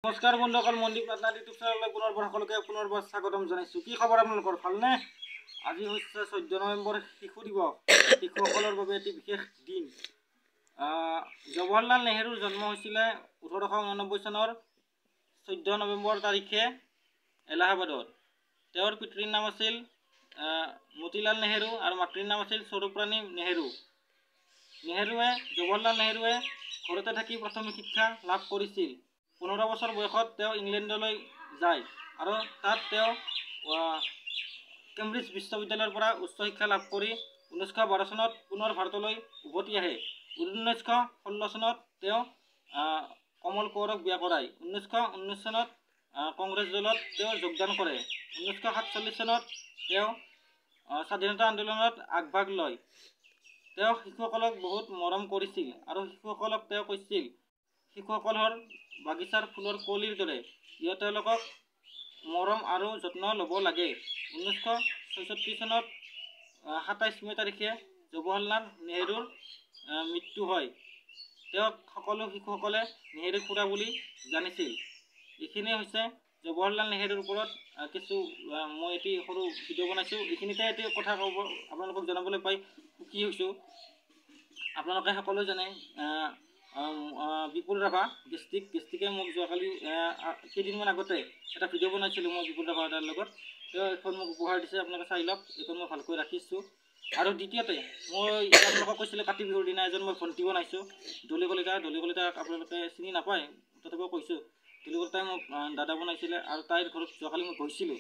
নমস্কাৰ বন্ধুসকল, মনদীপ নাথ ইউটিউব চেনেললৈ পুনৰবাৰ স্বাগতম জনাইছোঁ। কি খবৰ আপোনালোকৰ, ভালনে? আজি হৈছে 14 নৱেম্বৰ, শিশু দিৱস। শিশুসকলৰ বাবে এটি বিশেষ দিন। জৱাহৰলাল নেহৰুৰ জন্ম হৈছিলে 1889 চনৰ 14 নৱেম্বৰ তাৰিখে এলাহাবাদত। তেওঁৰ পিতৃৰ নাম আছিল মতিলাল নেহৰু আৰু মাতৃৰ নাম আছিল স্বৰূপৰাণী নেহৰু। জৱাহৰলাল নেহৰুৱে ঘৰতে থাকি প্ৰাথমিক শিক্ষা লাভ কৰিছিল। 15 বছৰ বয়সত তেওঁ ইংলেণ্ডলৈ যায় আৰু তাত তেওঁ কেম্ব্ৰিজ বিশ্ববিদ্যালয়ৰ পৰা উচ্চ শিক্ষা লাভ কৰি 1912 চনত পুনৰ ভাৰতলৈ উভতি আহে। 1916 চনত তেওঁ কমল কৌৰক বিয়া কৰায়। 1919 চনত কংগ্ৰেছ দলত তেওঁ যোগদান কৰে। 1947 চনত তেওঁ স্বাধীনতা আন্দোলনত আগভাগ লয়। তেওঁ শিশুসকলক বহুত মৰম কৰিছিল আৰু শিশুসকলক তেওঁ কৈছিল, শিশুসকলৰ বাগিচাৰ ফুলৰ কলিৰ দৰে, তেওঁলোকক মৰম আৰু যত্ন ল'ব লাগে। 1966 চনত 27 মে তাৰিখে জৱাহৰলাল নেহৰুৰ মৃত্যু হয়। তেওঁক সকলো শিশুসকলে নেহৰু খুৰা বুলি জানিছিল। এইখিনিয়ে হৈছে জৱাহৰলাল নেহৰুৰ ওপৰত কিছু মই এটি সৰু ভিডিঅ' বনাইছোঁ। এইখিনিতে এটি কথা আপোনালোকক জনাবলৈ পাই সুখী হৈছোঁ। আপোনালোকে সকলোৱে জানে বিপুল ৰাভা গেষ্টিকে মোক যোৱাকালি কেইদিনমান আগতে এটা ভিডিঅ' বনাইছিলোঁ মই বিপুল ৰাভা দাৰ লগত। তেওঁ এখন মোক উপহাৰ দিছে, আপোনালোকে চাই লওক। এইখন মই ভালকৈ ৰাখিছোঁ। আৰু দ্বিতীয়তে মই আপোনালোকক কৈছিলোঁ কাতি বিহুৰ দিনা এজন মই ভণ্টি বনাইছোঁ, দলি কলিতাক আপোনালোকে চিনি নাপায়, তথাপিও কৈছোঁ। দলি কলিতাই মোক দাদা বনাইছিলে আৰু তাইৰ ঘৰত যোৱাকালি মই গৈছিলোঁ।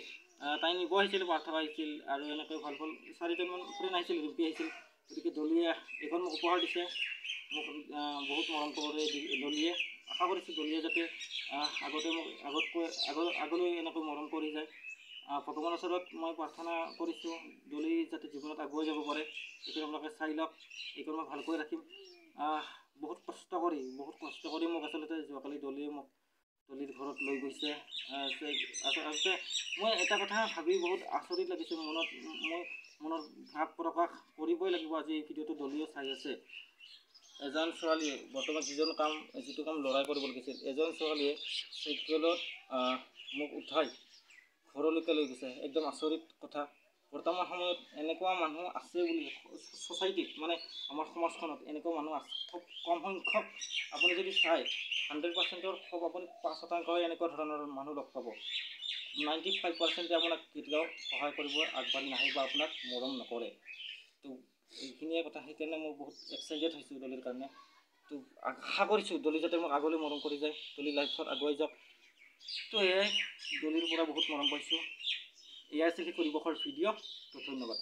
তাই নিব আহিছিল, পাৰ্থ আহিছিল আৰু এনেকৈ ভাল 4জনমান ফ্ৰেণ্ড আহিছিল, ৰিম্পী আহিছিল। গতিকে দলিয়ে এইখন মোক উপহাৰ দিছে। মোক বহুত মৰম কৰে দলিয়ে। আশা কৰিছোঁ দলিয়ে যাতে আগলৈ এনেকৈ মৰম কৰি যায়। ভগৱানৰ ওচৰত মই প্ৰাৰ্থনা কৰিছোঁ দলি যাতে জীৱনত আগুৱাই যাব পাৰে। এইটো আপোনালোকে চাই লওক। এইখন মই ভালকৈ ৰাখিম। বহুত কষ্ট কৰি মোক আচলতে যোৱাকালি দলিয়ে মোক দলিৰ ঘৰত লৈ গৈছে। আচলতে মই এটা কথা ভাবি বহুত আচৰিত লাগিছে। মই মনৰ ভাৱ প্ৰকাশ কৰিবই লাগিব। আজি এই ভিডিঅ'টো দলিয়ে চাই আছে। এজন ছোৱালীয়ে বৰ্তমান যিটো কাম ল'ৰাই কৰিব লাগিছিল, এজন ছোৱালীয়ে চাইকেলত মোক উঠাই ঘৰলৈকে লৈ গৈছে। একদম আচৰিত কথা। বৰ্তমান সময়ত এনেকুৱা মানুহ আছে বুলি ছ'চাইটিত, মানে আমাৰ সমাজখনত এনেকুৱা মানুহ আছে খুব কম সংখ্যক। আপুনি যদি চাই 100%ৰ খুব আপুনি 5% এনেকুৱা ধৰণৰ মানুহ লগ পাব। 95% আপোনাক কেতিয়াও সহায় কৰিব আগবাঢ়ি নাহে বা আপোনাক মৰম নকৰে। তো এইখিনিয়ে কথা। সেইকাৰণে মই বহুত এক্সাইটেড হৈছোঁ দলিৰ কাৰণে। তো আশা কৰিছোঁ দলি যাতে মোক আগলৈ মৰম কৰি যায়, দলি লাইফত আগুৱাই যাওক। তো এয়াই, দলিৰ পৰা বহুত মৰম পাইছোঁ। এয়াই আছিল শিশু দিৱসৰ ভিডিঅ'। তো ধন্যবাদ।